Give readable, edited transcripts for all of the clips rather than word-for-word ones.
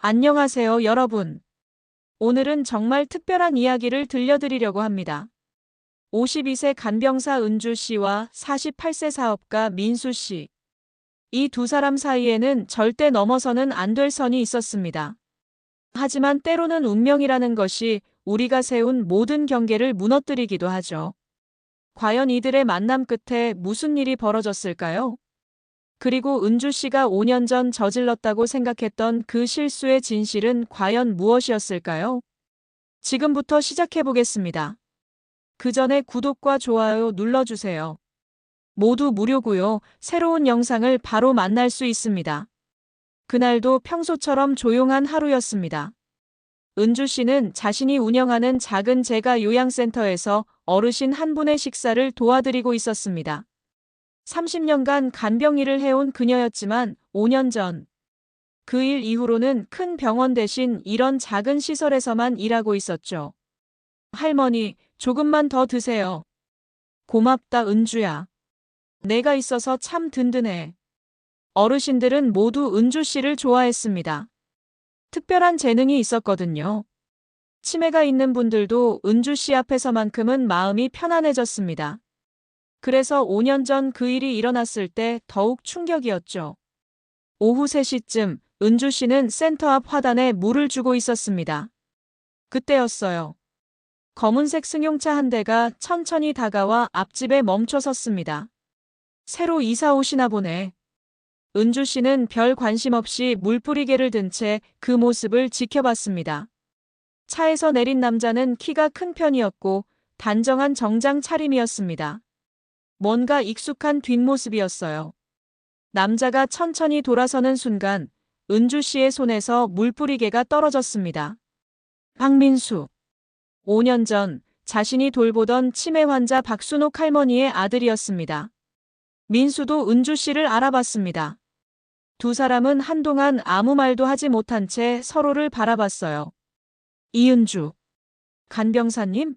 안녕하세요, 여러분. 오늘은 정말 특별한 이야기를 들려드리려고 합니다. 52세 간병사 은주 씨와 48세 사업가 민수 씨. 이 두 사람 사이에는 절대 넘어서는 안 될 선이 있었습니다. 하지만 때로는 운명이라는 것이 우리가 세운 모든 경계를 무너뜨리기도 하죠. 과연 이들의 만남 끝에 무슨 일이 벌어졌을까요? 그리고 은주 씨가 5년 전 저질렀다고 생각했던 그 실수의 진실은 과연 무엇이었을까요? 지금부터 시작해 보겠습니다. 그 전에 구독과 좋아요 눌러주세요. 모두 무료고요. 새로운 영상을 바로 만날 수 있습니다. 그날도 평소처럼 조용한 하루였습니다. 은주 씨는 자신이 운영하는 작은 재가 요양센터에서 어르신 한 분의 식사를 도와드리고 있었습니다. 30년간 간병 일을 해온 그녀였지만 5년 전 그 일 이후로는 큰 병원 대신 이런 작은 시설에서만 일하고 있었죠. 할머니, 조금만 더 드세요. 고맙다, 은주야. 내가 있어서 참 든든해. 어르신들은 모두 은주 씨를 좋아했습니다. 특별한 재능이 있었거든요. 치매가 있는 분들도 은주 씨 앞에서만큼은 마음이 편안해졌습니다. 그래서 5년 전 그 일이 일어났을 때 더욱 충격이었죠. 오후 3시쯤 은주 씨는 센터 앞 화단에 물을 주고 있었습니다. 그때였어요. 검은색 승용차 한 대가 천천히 다가와 앞집에 멈춰 섰습니다. 새로 이사 오시나 보네. 은주 씨는 별 관심 없이 물뿌리개를 든 채 그 모습을 지켜봤습니다. 차에서 내린 남자는 키가 큰 편이었고 단정한 정장 차림이었습니다. 뭔가 익숙한 뒷모습이었어요. 남자가 천천히 돌아서는 순간 은주 씨의 손에서 물뿌리개가 떨어졌습니다. 박민수. 5년 전 자신이 돌보던 치매 환자 박순옥 할머니의 아들이었습니다. 민수도 은주 씨를 알아봤습니다. 두 사람은 한동안 아무 말도 하지 못한 채 서로를 바라봤어요. 이은주. 간병사님?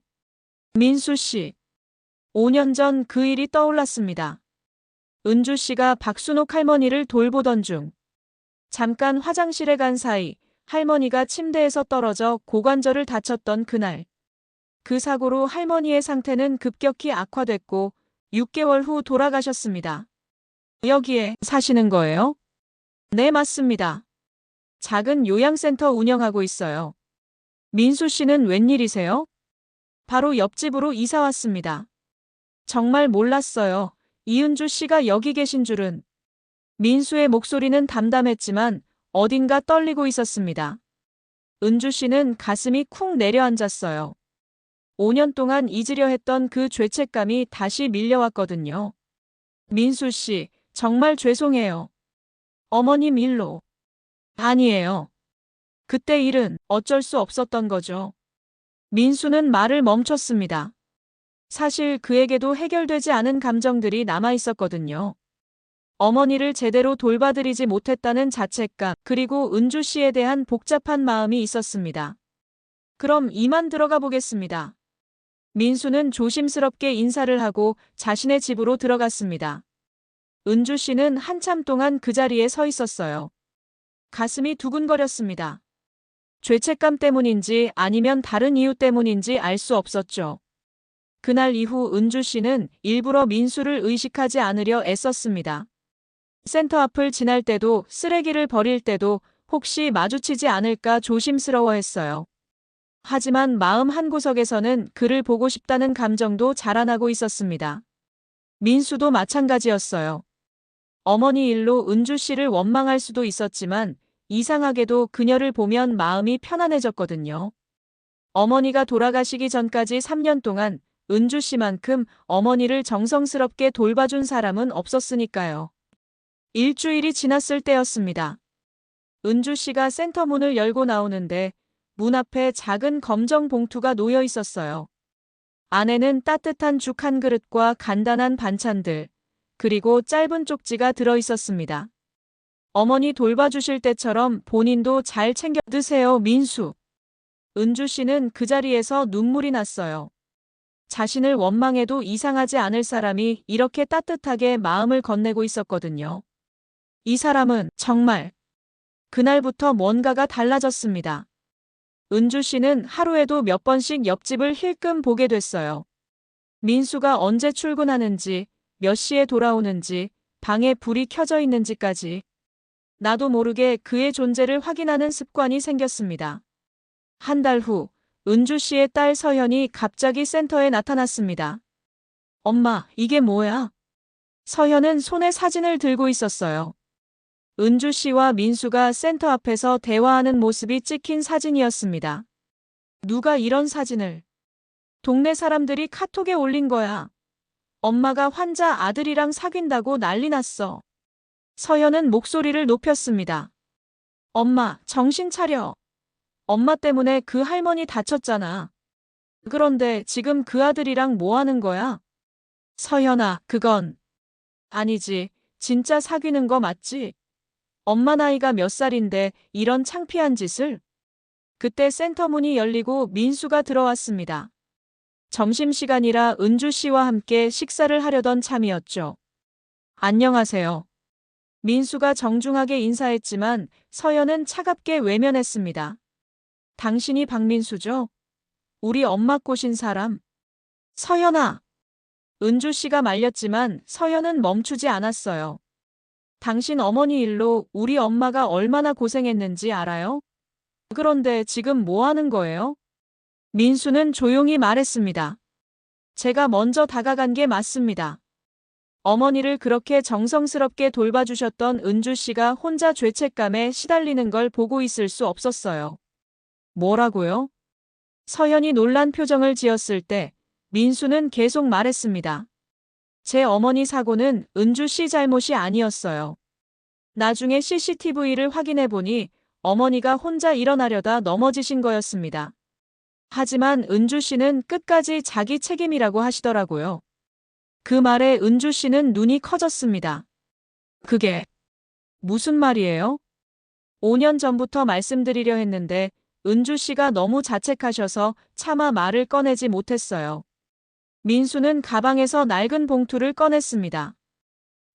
민수 씨. 5년 전 그 일이 떠올랐습니다. 은주 씨가 박순옥 할머니를 돌보던 중 잠깐 화장실에 간 사이 할머니가 침대에서 떨어져 고관절을 다쳤던 그날. 그 사고로 할머니의 상태는 급격히 악화됐고 6개월 후 돌아가셨습니다. 여기에 사시는 거예요? 네, 맞습니다. 작은 요양센터 운영하고 있어요. 민수 씨는 웬일이세요? 바로 옆집으로 이사 왔습니다. 정말 몰랐어요. 이은주 씨가 여기 계신 줄은. 민수의 목소리는 담담했지만 어딘가 떨리고 있었습니다. 은주 씨는 가슴이 쿵 내려앉았어요. 5년 동안 잊으려 했던 그 죄책감이 다시 밀려왔거든요. 민수 씨, 정말 죄송해요. 어머님 일로. 아니에요. 그때 일은 어쩔 수 없었던 거죠. 민수는 말을 멈췄습니다. 사실 그에게도 해결되지 않은 감정들이 남아 있었거든요. 어머니를 제대로 돌봐드리지 못했다는 자책감, 그리고 은주 씨에 대한 복잡한 마음이 있었습니다. 그럼 이만 들어가 보겠습니다. 민수는 조심스럽게 인사를 하고 자신의 집으로 들어갔습니다. 은주 씨는 한참 동안 그 자리에 서 있었어요. 가슴이 두근거렸습니다. 죄책감 때문인지 아니면 다른 이유 때문인지 알 수 없었죠. 그날 이후 은주 씨는 일부러 민수를 의식하지 않으려 애썼습니다. 센터 앞을 지날 때도 쓰레기를 버릴 때도 혹시 마주치지 않을까 조심스러워했어요. 하지만 마음 한구석에서는 그를 보고 싶다는 감정도 자라나고 있었습니다. 민수도 마찬가지였어요. 어머니 일로 은주 씨를 원망할 수도 있었지만 이상하게도 그녀를 보면 마음이 편안해졌거든요. 어머니가 돌아가시기 전까지 3년 동안 은주 씨만큼 어머니를 정성스럽게 돌봐준 사람은 없었으니까요. 일주일이 지났을 때였습니다. 은주 씨가 센터 문을 열고 나오는데 문 앞에 작은 검정 봉투가 놓여 있었어요. 안에는 따뜻한 죽 한 그릇과 간단한 반찬들, 그리고 짧은 쪽지가 들어 있었습니다. 어머니 돌봐주실 때처럼 본인도 잘 챙겨 드세요, 민수. 은주 씨는 그 자리에서 눈물이 났어요. 자신을 원망해도 이상하지 않을 사람이 이렇게 따뜻하게 마음을 건네고 있었거든요. 이 사람은 정말 그날부터 뭔가가 달라졌습니다. 은주 씨는 하루에도 몇 번씩 옆집을 힐끔 보게 됐어요. 민수가 언제 출근하는지, 몇 시에 돌아오는지, 방에 불이 켜져 있는지까지. 나도 모르게 그의 존재를 확인하는 습관이 생겼습니다. 한 달 후, 은주 씨의 딸 서현이 갑자기 센터에 나타났습니다. 엄마, 이게 뭐야? 서현은 손에 사진을 들고 있었어요. 은주 씨와 민수가 센터 앞에서 대화하는 모습이 찍힌 사진이었습니다. 누가 이런 사진을? 동네 사람들이 카톡에 올린 거야. 엄마가 환자 아들이랑 사귄다고 난리 났어. 서현은 목소리를 높였습니다. 엄마, 정신 차려. 엄마 때문에 그 할머니 다쳤잖아. 그런데 지금 그 아들이랑 뭐 하는 거야? 서현아, 그건 아니지. 진짜 사귀는 거 맞지? 엄마 나이가 몇 살인데 이런 창피한 짓을? 그때 센터 문이 열리고 민수가 들어왔습니다. 점심시간이라 은주 씨와 함께 식사를 하려던 참이었죠. 안녕하세요. 민수가 정중하게 인사했지만 서연은 차갑게 외면했습니다. 당신이 박민수죠? 우리 엄마 꼬신 사람. 서연아. 은주 씨가 말렸지만 서연은 멈추지 않았어요. 당신 어머니 일로 우리 엄마가 얼마나 고생했는지 알아요? 그런데 지금 뭐 하는 거예요? 민수는 조용히 말했습니다. 제가 먼저 다가간 게 맞습니다. 어머니를 그렇게 정성스럽게 돌봐주셨던 은주 씨가 혼자 죄책감에 시달리는 걸 보고 있을 수 없었어요. 뭐라고요? 서연이 놀란 표정을 지었을 때 민수는 계속 말했습니다. 제 어머니 사고는 은주 씨 잘못이 아니었어요. 나중에 CCTV를 확인해 보니 어머니가 혼자 일어나려다 넘어지신 거였습니다. 하지만 은주 씨는 끝까지 자기 책임이라고 하시더라고요. 그 말에 은주 씨는 눈이 커졌습니다. 그게 무슨 말이에요? 5년 전부터 말씀드리려 했는데 은주 씨가 너무 자책하셔서 차마 말을 꺼내지 못했어요. 민수는 가방에서 낡은 봉투를 꺼냈습니다.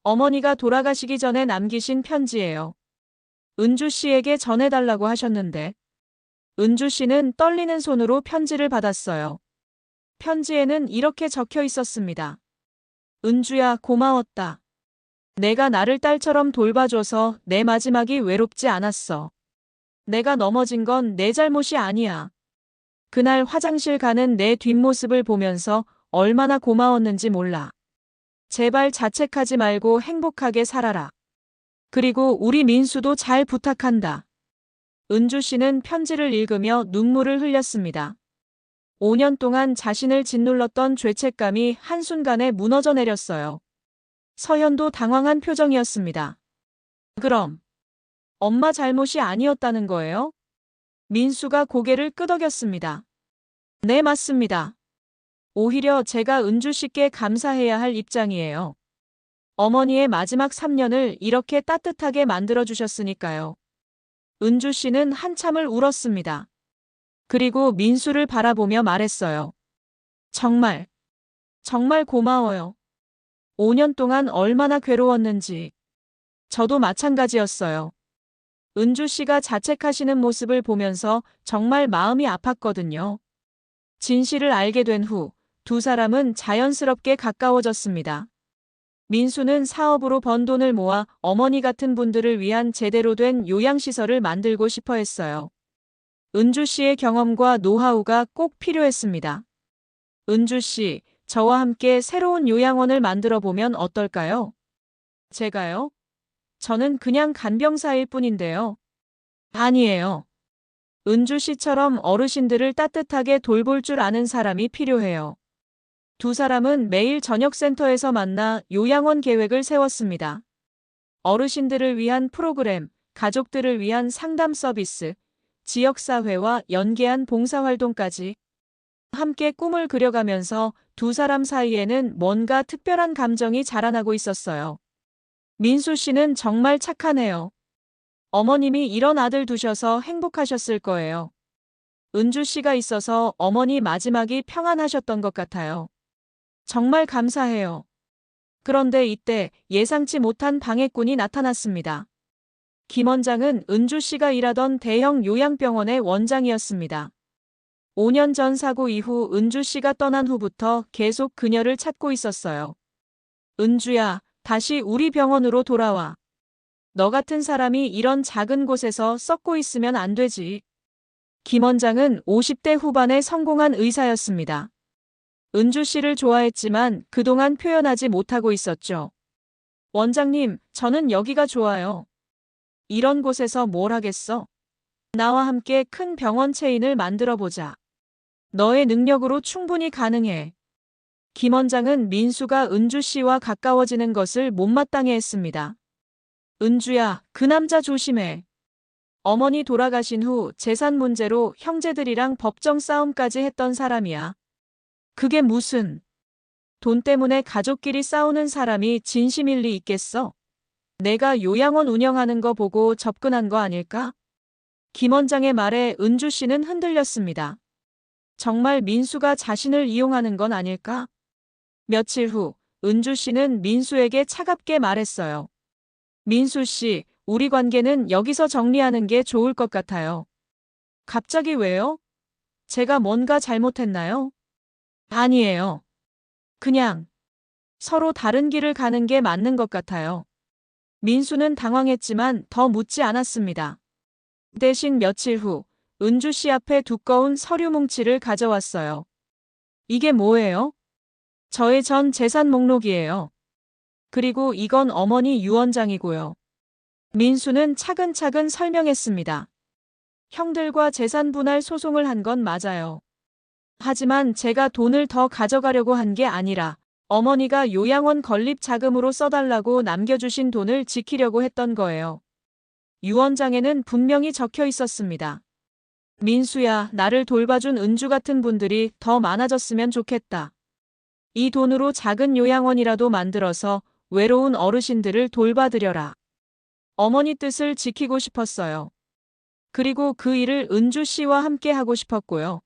어머니가 돌아가시기 전에 남기신 편지예요. 은주 씨에게 전해달라고 하셨는데. 은주 씨는 떨리는 손으로 편지를 받았어요. 편지에는 이렇게 적혀 있었습니다. 은주야, 고마웠다. 내가 나를 딸처럼 돌봐줘서 내 마지막이 외롭지 않았어. 내가 넘어진 건 내 잘못이 아니야. 그날 화장실 가는 내 뒷모습을 보면서 얼마나 고마웠는지 몰라. 제발 자책하지 말고 행복하게 살아라. 그리고 우리 민수도 잘 부탁한다. 은주 씨는 편지를 읽으며 눈물을 흘렸습니다. 5년 동안 자신을 짓눌렀던 죄책감이 한순간에 무너져 내렸어요. 서현도 당황한 표정이었습니다. 그럼 엄마 잘못이 아니었다는 거예요? 민수가 고개를 끄덕였습니다. 네, 맞습니다. 오히려 제가 은주 씨께 감사해야 할 입장이에요. 어머니의 마지막 3년을 이렇게 따뜻하게 만들어주셨으니까요. 은주 씨는 한참을 울었습니다. 그리고 민수를 바라보며 말했어요. 정말 고마워요. 5년 동안 얼마나 괴로웠는지. 저도 마찬가지였어요. 은주 씨가 자책하시는 모습을 보면서 정말 마음이 아팠거든요. 진실을 알게 된 후 두 사람은 자연스럽게 가까워졌습니다. 민수는 사업으로 번 돈을 모아 어머니 같은 분들을 위한 제대로 된 요양시설을 만들고 싶어 했어요. 은주 씨의 경험과 노하우가 꼭 필요했습니다. 은주 씨, 저와 함께 새로운 요양원을 만들어 보면 어떨까요? 제가요? 저는 그냥 간병사일 뿐인데요. 아니에요. 은주 씨처럼 어르신들을 따뜻하게 돌볼 줄 아는 사람이 필요해요. 두 사람은 매일 저녁 센터에서 만나 요양원 계획을 세웠습니다. 어르신들을 위한 프로그램, 가족들을 위한 상담 서비스, 지역사회와 연계한 봉사활동까지 함께 꿈을 그려가면서 두 사람 사이에는 뭔가 특별한 감정이 자라나고 있었어요. 민수 씨는 정말 착하네요. 어머님이 이런 아들 두셔서 행복하셨을 거예요. 은주 씨가 있어서 어머니 마지막이 평안하셨던 것 같아요. 정말 감사해요. 그런데 이때 예상치 못한 방해꾼이 나타났습니다. 김 원장은 은주 씨가 일하던 대형 요양병원의 원장이었습니다. 5년 전 사고 이후 은주 씨가 떠난 후부터 계속 그녀를 찾고 있었어요. 은주야, 다시 우리 병원으로 돌아와. 너 같은 사람이 이런 작은 곳에서 썩고 있으면 안 되지. 김 원장은 50대 후반의 성공한 의사였습니다. 은주 씨를 좋아했지만 그동안 표현하지 못하고 있었죠. 원장님, 저는 여기가 좋아요. 이런 곳에서 뭘 하겠어? 나와 함께 큰 병원 체인을 만들어 보자. 너의 능력으로 충분히 가능해. 김 원장은 민수가 은주 씨와 가까워지는 것을 못마땅해 했습니다. 은주야, 그 남자 조심해. 어머니 돌아가신 후 재산 문제로 형제들이랑 법정 싸움까지 했던 사람이야. 그게 무슨 돈 때문에 가족끼리 싸우는 사람이 진심일 리 있겠어? 내가 요양원 운영하는 거 보고 접근한 거 아닐까? 김 원장의 말에 은주 씨는 흔들렸습니다. 정말 민수가 자신을 이용하는 건 아닐까? 며칠 후 은주 씨는 민수에게 차갑게 말했어요. 민수 씨, 우리 관계는 여기서 정리하는 게 좋을 것 같아요. 갑자기 왜요? 제가 뭔가 잘못했나요? 아니에요. 그냥 서로 다른 길을 가는 게 맞는 것 같아요. 민수는 당황했지만 더 묻지 않았습니다. 대신 며칠 후 은주 씨 앞에 두꺼운 서류 뭉치를 가져왔어요. 이게 뭐예요? 저의 전 재산 목록이에요. 그리고 이건 어머니 유언장이고요. 민수는 차근차근 설명했습니다. 형들과 재산 분할 소송을 한 건 맞아요. 하지만 제가 돈을 더 가져가려고 한 게 아니라 어머니가 요양원 건립 자금으로 써달라고 남겨주신 돈을 지키려고 했던 거예요. 유언장에는 분명히 적혀 있었습니다. 민수야, 나를 돌봐준 은주 같은 분들이 더 많아졌으면 좋겠다. 이 돈으로 작은 요양원이라도 만들어서 외로운 어르신들을 돌봐드려라. 어머니 뜻을 지키고 싶었어요. 그리고 그 일을 은주 씨와 함께 하고 싶었고요.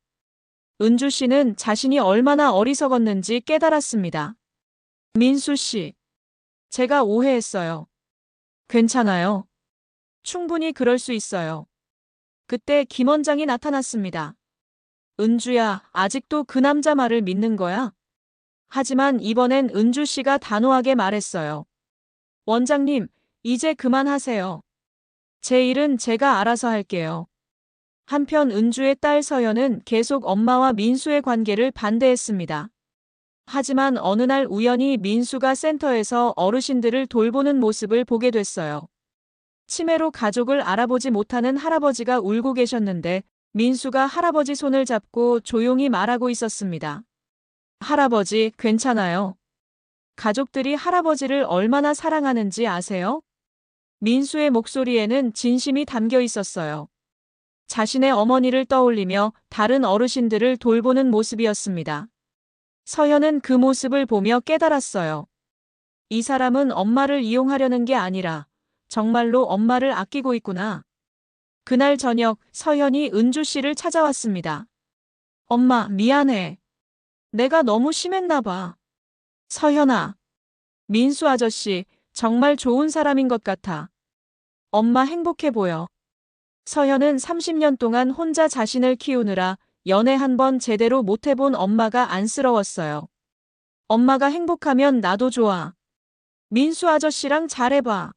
은주 씨는 자신이 얼마나 어리석었는지 깨달았습니다. 민수 씨, 제가 오해했어요. 괜찮아요. 충분히 그럴 수 있어요. 그때 김 원장이 나타났습니다. 은주야, 아직도 그 남자 말을 믿는 거야? 하지만 이번엔 은주 씨가 단호하게 말했어요. 원장님, 이제 그만하세요. 제 일은 제가 알아서 할게요. 한편 은주의 딸 서연은 계속 엄마와 민수의 관계를 반대했습니다. 하지만 어느 날 우연히 민수가 센터에서 어르신들을 돌보는 모습을 보게 됐어요. 치매로 가족을 알아보지 못하는 할아버지가 울고 계셨는데 민수가 할아버지 손을 잡고 조용히 말하고 있었습니다. 할아버지, 괜찮아요. 가족들이 할아버지를 얼마나 사랑하는지 아세요? 민수의 목소리에는 진심이 담겨 있었어요. 자신의 어머니를 떠올리며 다른 어르신들을 돌보는 모습이었습니다. 서연은 그 모습을 보며 깨달았어요. 이 사람은 엄마를 이용하려는 게 아니라 정말로 엄마를 아끼고 있구나. 그날 저녁 서연이 은주 씨를 찾아왔습니다. 엄마, 미안해. 내가 너무 심했나 봐. 서연아, 민수 아저씨 정말 좋은 사람인 것 같아. 엄마 행복해 보여. 서연은 30년 동안 혼자 자신을 키우느라 연애 한 번 제대로 못 해본 엄마가 안쓰러웠어요. 엄마가 행복하면 나도 좋아. 민수 아저씨랑 잘해봐.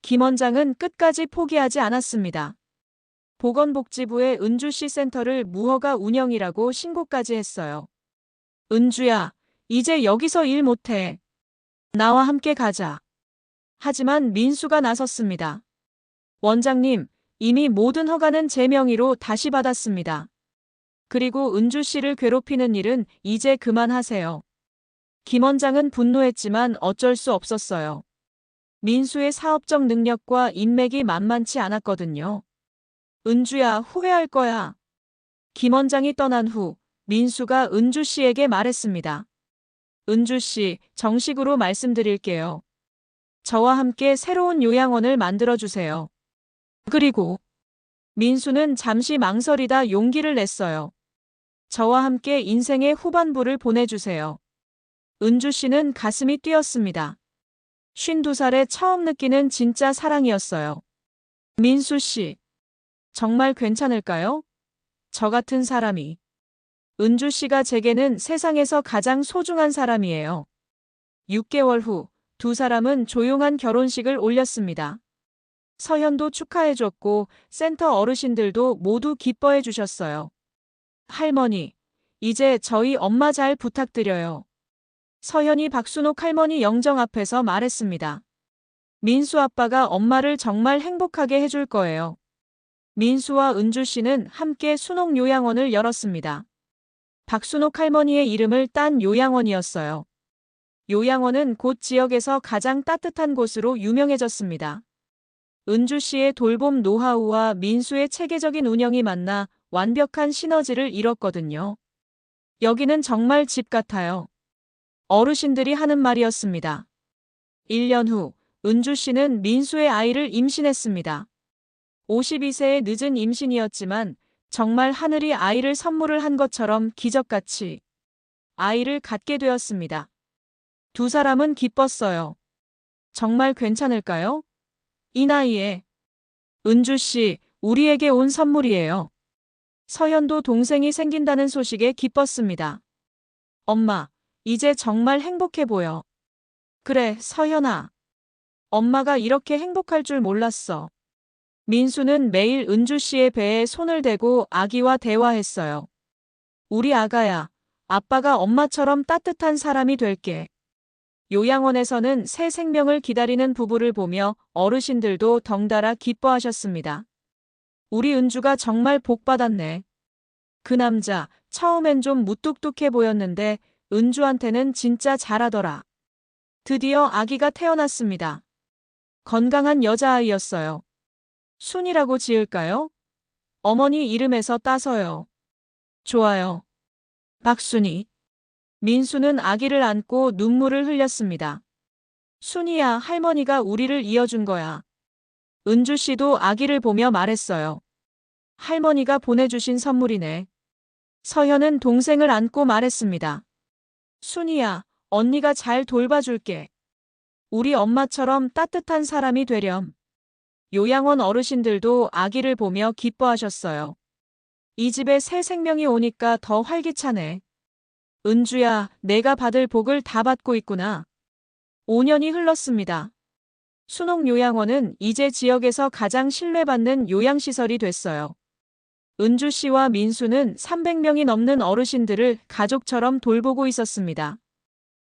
김 원장은 끝까지 포기하지 않았습니다. 보건복지부에 은주씨 센터를 무허가 운영이라고 신고까지 했어요. 은주야, 이제 여기서 일 못해. 나와 함께 가자. 하지만 민수가 나섰습니다. 원장님, 이미 모든 허가는 제 명의로 다시 받았습니다. 그리고 은주 씨를 괴롭히는 일은 이제 그만하세요. 김 원장은 분노했지만 어쩔 수 없었어요. 민수의 사업적 능력과 인맥이 만만치 않았거든요. 은주야, 후회할 거야. 김 원장이 떠난 후 민수가 은주 씨에게 말했습니다. 은주 씨, 정식으로 말씀드릴게요. 저와 함께 새로운 요양원을 만들어주세요. 그리고 민수는 잠시 망설이다 용기를 냈어요. 저와 함께 인생의 후반부를 보내주세요. 은주 씨는 가슴이 뛰었습니다. 52살에 처음 느끼는 진짜 사랑이었어요. 민수 씨, 정말 괜찮을까요? 저 같은 사람이. 은주 씨가 제게는 세상에서 가장 소중한 사람이에요. 6개월 후, 두 사람은 조용한 결혼식을 올렸습니다. 서현도 축하해줬고, 센터 어르신들도 모두 기뻐해 주셨어요. 할머니, 이제 저희 엄마 잘 부탁드려요. 서현이 박순옥 할머니 영정 앞에서 말했습니다. 민수 아빠가 엄마를 정말 행복하게 해줄 거예요. 민수와 은주 씨는 함께 순옥 요양원을 열었습니다. 박순옥 할머니의 이름을 딴 요양원이었어요. 요양원은 곧 지역에서 가장 따뜻한 곳으로 유명해졌습니다. 은주 씨의 돌봄 노하우와 민수의 체계적인 운영이 만나 완벽한 시너지를 이뤘거든요. 여기는 정말 집 같아요. 어르신들이 하는 말이었습니다. 1년 후, 은주 씨는 민수의 아이를 임신했습니다. 52세의 늦은 임신이었지만 정말 하늘이 아이를 선물을 한 것처럼 기적같이 아이를 갖게 되었습니다. 두 사람은 기뻤어요. 정말 괜찮을까요? 이 나이에. 은주 씨, 우리에게 온 선물이에요. 서현도 동생이 생긴다는 소식에 기뻤습니다. 엄마, 이제 정말 행복해 보여. 그래, 서현아. 엄마가 이렇게 행복할 줄 몰랐어. 민수는 매일 은주 씨의 배에 손을 대고 아기와 대화했어요. 우리 아가야, 아빠가 엄마처럼 따뜻한 사람이 될게. 요양원에서는 새 생명을 기다리는 부부를 보며 어르신들도 덩달아 기뻐하셨습니다. 우리 은주가 정말 복받았네. 그 남자, 처음엔 좀 무뚝뚝해 보였는데 은주한테는 진짜 잘하더라. 드디어 아기가 태어났습니다. 건강한 여자아이였어요. 순이라고 지을까요? 어머니 이름에서 따서요. 좋아요. 박순이. 민수는 아기를 안고 눈물을 흘렸습니다. 순이야, 할머니가 우리를 이어준 거야. 은주 씨도 아기를 보며 말했어요. 할머니가 보내주신 선물이네. 서현은 동생을 안고 말했습니다. 순이야, 언니가 잘 돌봐줄게. 우리 엄마처럼 따뜻한 사람이 되렴. 요양원 어르신들도 아기를 보며 기뻐하셨어요. 이 집에 새 생명이 오니까 더 활기차네. 은주야, 내가 받을 복을 다 받고 있구나. 5년이 흘렀습니다. 순옥 요양원은 이제 지역에서 가장 신뢰받는 요양시설이 됐어요. 은주 씨와 민수는 300명이 넘는 어르신들을 가족처럼 돌보고 있었습니다.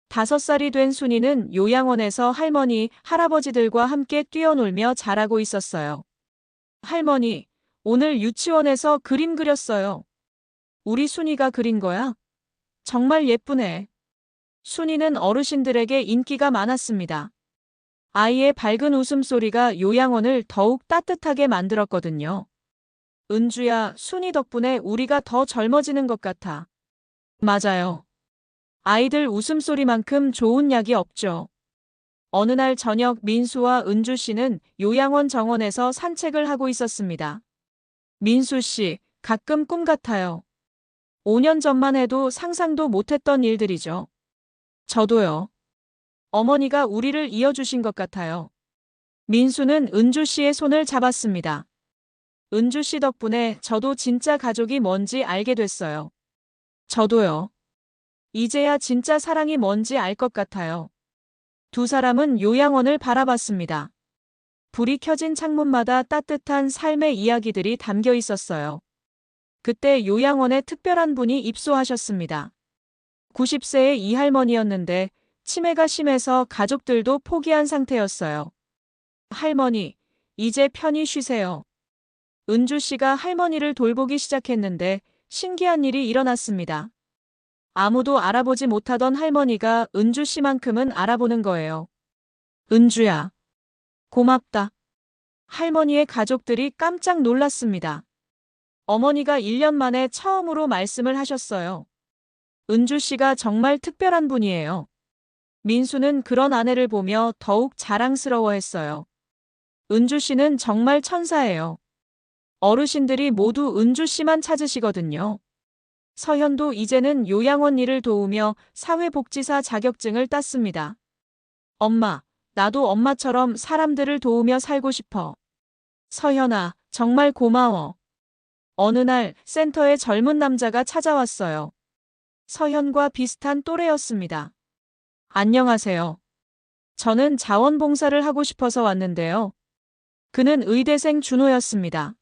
5살이 된 순이는 요양원에서 할머니, 할아버지들과 함께 뛰어놀며 자라고 있었어요. 할머니, 오늘 유치원에서 그림 그렸어요. 우리 순이가 그린 거야? 정말 예쁘네. 순이는 어르신들에게 인기가 많았습니다. 아이의 밝은 웃음소리가 요양원을 더욱 따뜻하게 만들었거든요. 은주야, 순이 덕분에 우리가 더 젊어지는 것 같아. 맞아요. 아이들 웃음소리만큼 좋은 약이 없죠. 어느 날 저녁 민수와 은주 씨는 요양원 정원에서 산책을 하고 있었습니다. 민수 씨, 가끔 꿈 같아요. 5년 전만 해도 상상도 못했던 일들이죠. 저도요. 어머니가 우리를 이어주신 것 같아요. 민수는 은주 씨의 손을 잡았습니다. 은주 씨 덕분에 저도 진짜 가족이 뭔지 알게 됐어요. 저도요. 이제야 진짜 사랑이 뭔지 알 것 같아요. 두 사람은 요양원을 바라봤습니다. 불이 켜진 창문마다 따뜻한 삶의 이야기들이 담겨 있었어요. 그때 요양원에 특별한 분이 입소하셨습니다. 90세의 이 할머니였는데 치매가 심해서 가족들도 포기한 상태였어요. 할머니, 이제 편히 쉬세요. 은주 씨가 할머니를 돌보기 시작했는데 신기한 일이 일어났습니다. 아무도 알아보지 못하던 할머니가 은주 씨만큼은 알아보는 거예요. 은주야, 고맙다. 할머니의 가족들이 깜짝 놀랐습니다. 어머니가 1년 만에 처음으로 말씀을 하셨어요. 은주 씨가 정말 특별한 분이에요. 민수는 그런 아내를 보며 더욱 자랑스러워했어요. 은주 씨는 정말 천사예요. 어르신들이 모두 은주 씨만 찾으시거든요. 서현도 이제는 요양원 일을 도우며 사회복지사 자격증을 땄습니다. 엄마, 나도 엄마처럼 사람들을 도우며 살고 싶어. 서현아, 정말 고마워. 어느 날 센터에 젊은 남자가 찾아왔어요. 서현과 비슷한 또래였습니다. 안녕하세요. 저는 자원봉사를 하고 싶어서 왔는데요. 그는 의대생 준호였습니다.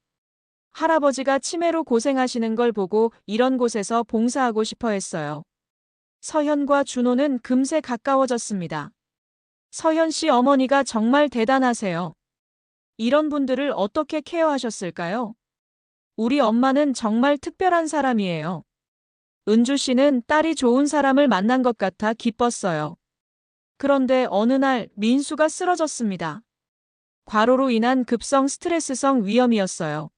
할아버지가 치매로 고생하시는 걸 보고 이런 곳에서 봉사하고 싶어 했어요. 서현과 준호는 금세 가까워졌습니다. 서현 씨 어머니가 정말 대단하세요. 이런 분들을 어떻게 케어하셨을까요? 우리 엄마는 정말 특별한 사람이에요. 은주 씨는 딸이 좋은 사람을 만난 것 같아 기뻤어요. 그런데 어느 날 민수가 쓰러졌습니다. 과로로 인한 급성 스트레스성 위염이었어요.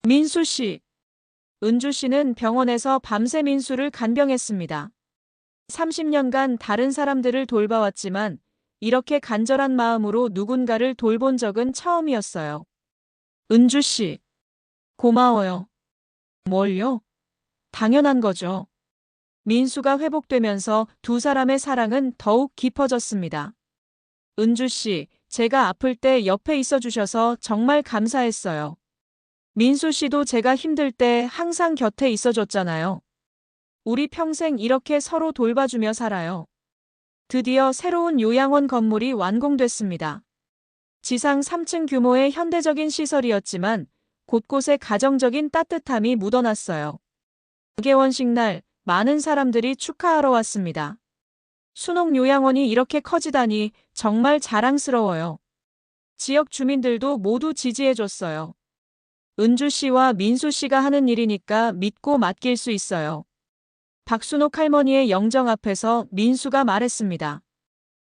민수 씨. 은주 씨는 병원에서 밤새 민수를 간병했습니다. 30년간 다른 사람들을 돌봐왔지만 이렇게 간절한 마음으로 누군가를 돌본 적은 처음이었어요. 은주 씨. 고마워요. 뭘요? 당연한 거죠. 민수가 회복되면서 두 사람의 사랑은 더욱 깊어졌습니다. 은주 씨, 제가 아플 때 옆에 있어 주셔서 정말 감사했어요. 민수 씨도 제가 힘들 때 항상 곁에 있어 줬잖아요. 우리 평생 이렇게 서로 돌봐주며 살아요. 드디어 새로운 요양원 건물이 완공됐습니다. 지상 3층 규모의 현대적인 시설이었지만 곳곳에 가정적인 따뜻함이 묻어났어요. 개원식 날 많은 사람들이 축하하러 왔습니다. 순옥 요양원이 이렇게 커지다니 정말 자랑스러워요. 지역 주민들도 모두 지지해줬어요. 은주 씨와 민수 씨가 하는 일이니까 믿고 맡길 수 있어요. 박순옥 할머니의 영정 앞에서 민수가 말했습니다.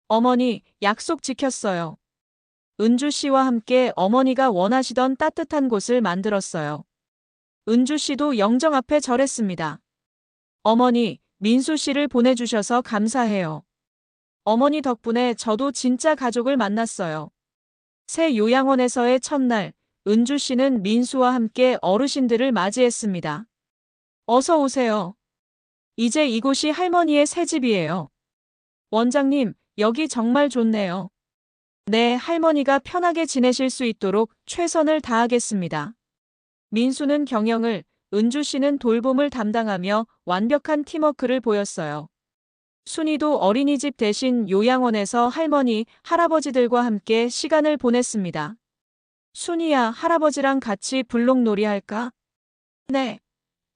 어머니, 약속 지켰어요. 은주 씨와 함께 어머니가 원하시던 따뜻한 곳을 만들었어요. 은주 씨도 영정 앞에 절했습니다. 어머니, 민수 씨를 보내주셔서 감사해요. 어머니 덕분에 저도 진짜 가족을 만났어요. 새 요양원에서의 첫날, 은주 씨는 민수와 함께 어르신들을 맞이했습니다. 어서 오세요. 이제 이곳이 할머니의 새 집이에요. 원장님, 여기 정말 좋네요. 네, 할머니가 편하게 지내실 수 있도록 최선을 다하겠습니다. 민수는 경영을, 은주 씨는 돌봄을 담당하며 완벽한 팀워크를 보였어요. 순이도 어린이집 대신 요양원에서 할머니, 할아버지들과 함께 시간을 보냈습니다. 순이야, 할아버지랑 같이 블록놀이 할까? 네.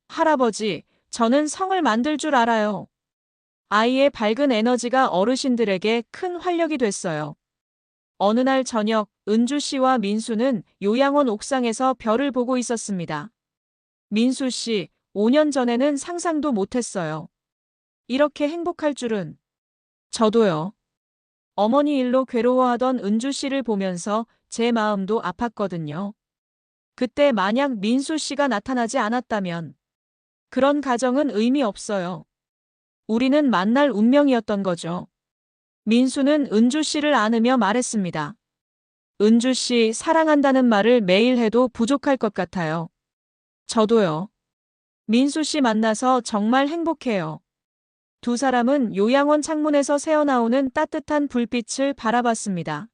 할아버지, 저는 성을 만들 줄 알아요. 아이의 밝은 에너지가 어르신들에게 큰 활력이 됐어요. 어느 날 저녁, 은주 씨와 민수는 요양원 옥상에서 별을 보고 있었습니다. 민수 씨, 5년 전에는 상상도 못했어요. 이렇게 행복할 줄은. 저도요. 어머니 일로 괴로워하던 은주 씨를 보면서 제 마음도 아팠거든요. 그때 만약 민수 씨가 나타나지 않았다면 그런 가정은 의미 없어요. 우리는 만날 운명이었던 거죠. 민수는 은주 씨를 안으며 말했습니다. 은주 씨, 사랑한다는 말을 매일 해도 부족할 것 같아요. 저도요. 민수 씨 만나서 정말 행복해요. 두 사람은 요양원 창문에서 새어나오는 따뜻한 불빛을 바라봤습니다.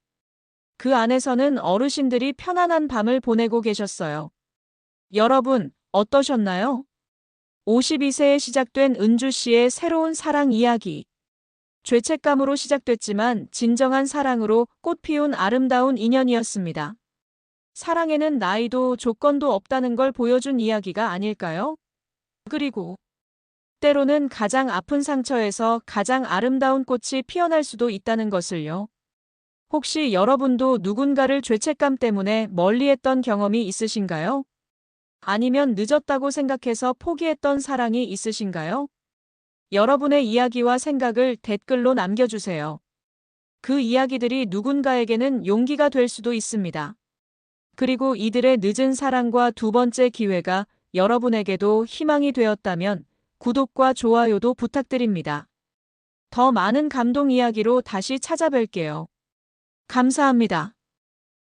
그 안에서는 어르신들이 편안한 밤을 보내고 계셨어요. 여러분, 어떠셨나요? 52세에 시작된 은주 씨의 새로운 사랑 이야기. 죄책감으로 시작됐지만 진정한 사랑으로 꽃피운 아름다운 인연이었습니다. 사랑에는 나이도 조건도 없다는 걸 보여준 이야기가 아닐까요? 그리고 때로는 가장 아픈 상처에서 가장 아름다운 꽃이 피어날 수도 있다는 것을요. 혹시 여러분도 누군가를 죄책감 때문에 멀리했던 경험이 있으신가요? 아니면 늦었다고 생각해서 포기했던 사랑이 있으신가요? 여러분의 이야기와 생각을 댓글로 남겨주세요. 그 이야기들이 누군가에게는 용기가 될 수도 있습니다. 그리고 이들의 늦은 사랑과 두 번째 기회가 여러분에게도 희망이 되었다면 구독과 좋아요도 부탁드립니다. 더 많은 감동 이야기로 다시 찾아뵐게요. 감사합니다.